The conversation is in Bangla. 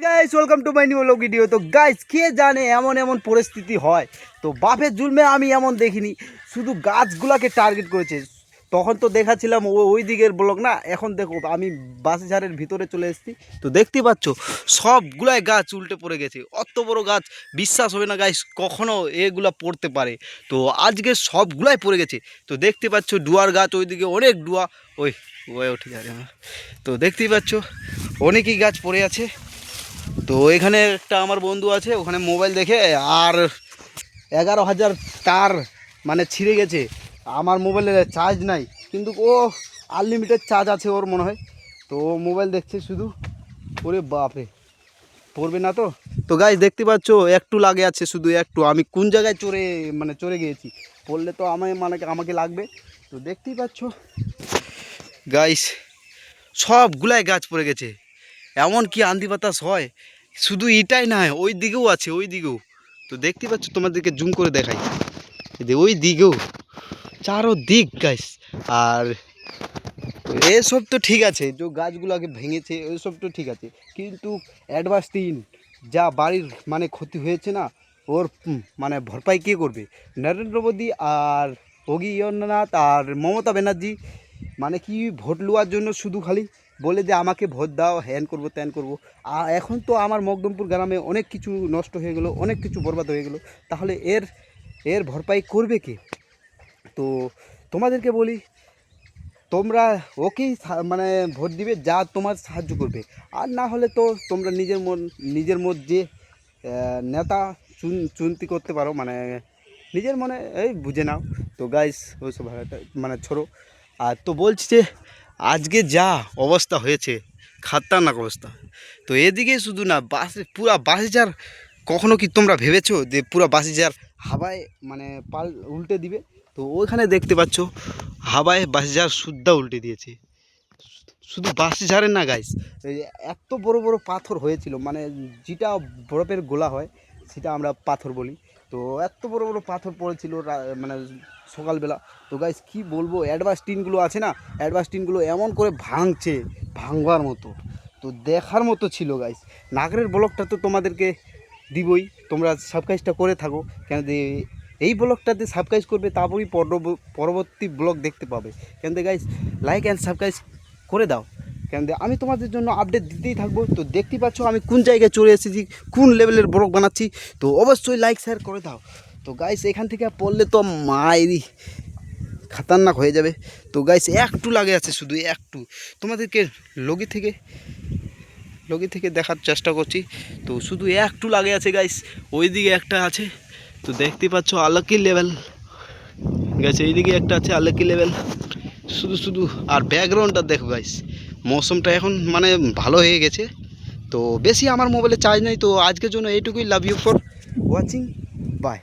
Guys welcome to my new blog video. তো গাইস কে জানে এমন এমন পরিস্থিতি হয়, তো বাপের জুলমে আমি এমন দেখিনি, শুধু গাছগুলাকে টার্গেট করেছে। তখন তো দেখাচ্ছিলাম ওই দিকের ব্লগ না, এখন দেখো আমি বাঁশঝাড়ের ভিতরে চলে এসেছি। তো দেখতে পাচ্ছ সবগুলাই গাছ উল্টে পড়ে গেছে, অত বড় গাছ বিশ্বাস হবে না গাইস কখনো এগুলা পড়তে পারে। তো আজকে সবগুলাই পড়ে গেছে। তো দেখতে পাচ্ছ ডুয়ার গাছ, ওইদিকে অনেক ডুয়া, ওই ওই উঠে যাবে। তো দেখতেই পাচ্ছ অনেকই গাছ পড়ে আছে। তো এখানে একটা আমার বন্ধু আছে, ওখানে মোবাইল দেখে আর 11,000 তার মানে ছিঁড়ে গেছে। আমার মোবাইলে চার্জ নাই, কিন্তু ও আনলিমিটেড চার্জ আছে ওর মনে হয়। তো ও মোবাইল দেখছে শুধু। ওরে বাপরে, পড়বে না তো? তো গাইস দেখতে পাচ্ছ একটু লাগে আছে, শুধু একটু। আমি কোন জায়গায় চড়ে গিয়েছি, পড়লে তো আমাকে লাগবে। তো দেখতেই পাচ্ছ গাইস সবগুলাই গাছ পড়ে গেছে। এমন কি আন্দি বাতাস হয়, শুধু এটাই নয় ওই দিকেও আছে, ওই দিকেও। তো দেখতে পাচ্ছ, তোমাদেরকে জুম করে দেখাই, ওই দিকেও চারোদিক গাইস। আর এসব তো ঠিক আছে, যে গাছগুলোকে ভেঙেছে ওইসব তো ঠিক আছে, কিন্তু অ্যাডভান্স তিন যা বাড়ির মানে ক্ষতি হয়েছে না, ওর মানে ভরপাই কে করবে? নরেন্দ্র মোদী আর যোগী আদিত্যনাথ আর মমতা ব্যানার্জি। মানে কি ভোট লওয়ার জন্য শুধু খালি বলে যে আমাকে ভোট দাও, হ্যান করবো ত্যান করবো। আর এখন তো আমার মকদমপুর গ্রামে অনেক কিছু নষ্ট হয়ে গেলো, অনেক কিছু বরবাদ হয়ে গেলো। তাহলে এর ভরপাই করবে কে? তো তোমাদেরকে বলি, তোমরা ওকেই মানে ভোট দিবে যা তোমার সাহায্য করবে। আর না হলে তো তোমরা নিজের মধ্যে নেতা চুনতি করতে পারো, মানে নিজের মনে এই বুঝে নাও। তো গাইস ওইসব মানে ছোড়ো। আর তো বলছি যে আজকে যা অবস্থা হয়েছে, খাতারনাক অবস্থা। তো এদিকে শুধু না, পুরা বাঁশঝাড়, কখনো কি তোমরা ভেবেছো যে পুরা বাঁশঝাড় হাওয়ায় মানে উল্টে দিবে? তো ওইখানে দেখতে পাচ্ছ হাওয়ায় বাঁশঝাড় শুদ্ধা উল্টে দিয়েছে। শুধু বাঁশঝাড়ের না গাইস, এই এত বড় বড় পাথর হয়েছিল, মানে যেটা বরফের গোলা হয় সেটা আমরা পাথর বলি। তো এত বড় বড় পাথর পড়েছিল মানে সকালবেলা। তো গাইস কি বলবো, অ্যাডভান্স টিনগুলো আছে না, অ্যাডভান্স টিনগুলো এমন করে ভাঙছে, ভাঙবার মতো। তো দেখার মতো ছিল গাইস। নাগরের ব্লগটা তো তোমাদেরকে দিবই, তোমরা সাবস্ক্রাইবটা করে থাকো। কেন এই ব্লগটাতে সাবস্ক্রাইব করবে, তারপরেই পরবর্তী ব্লগ দেখতে পাবে। কেন গাইস লাইক অ্যান্ড সাবস্ক্রাইব করে দাও, কেন আমি তোমাদের জন্য আপডেট দিতেই থাকবো। তো দেখতেই পাচ্ছ আমি কোন জায়গায় চলে এসেছি, কোন লেভেলের ব্লগ বানাচ্ছি। তো অবশ্যই লাইক শেয়ার করে দাও। তো গাইস এখান থেকে পড়লে তো মায়েরই খাতারনাক হয়ে যাবে। তো গাইস একটু লাগে আছে, শুধু একটু। তোমাদেরকে লগি থেকে দেখার চেষ্টা করছি। তো শুধু একটু লাগে আছে গাইস, ওইদিকে একটা আছে। তো দেখতে পাচ্ছ আলাকি লেভেল গেছে, এইদিকে একটা আছে আলাকি লেভেল। শুধু আর ব্যাকগ্রাউন্ডটা দেখো গাইস, মৌসুমটা এখন মানে ভালো হয়ে গেছে। তো বেশি আমার মোবাইলে চার্জ নেই। তো আজকের জন্য এইটুকুই। Love you for watching, by.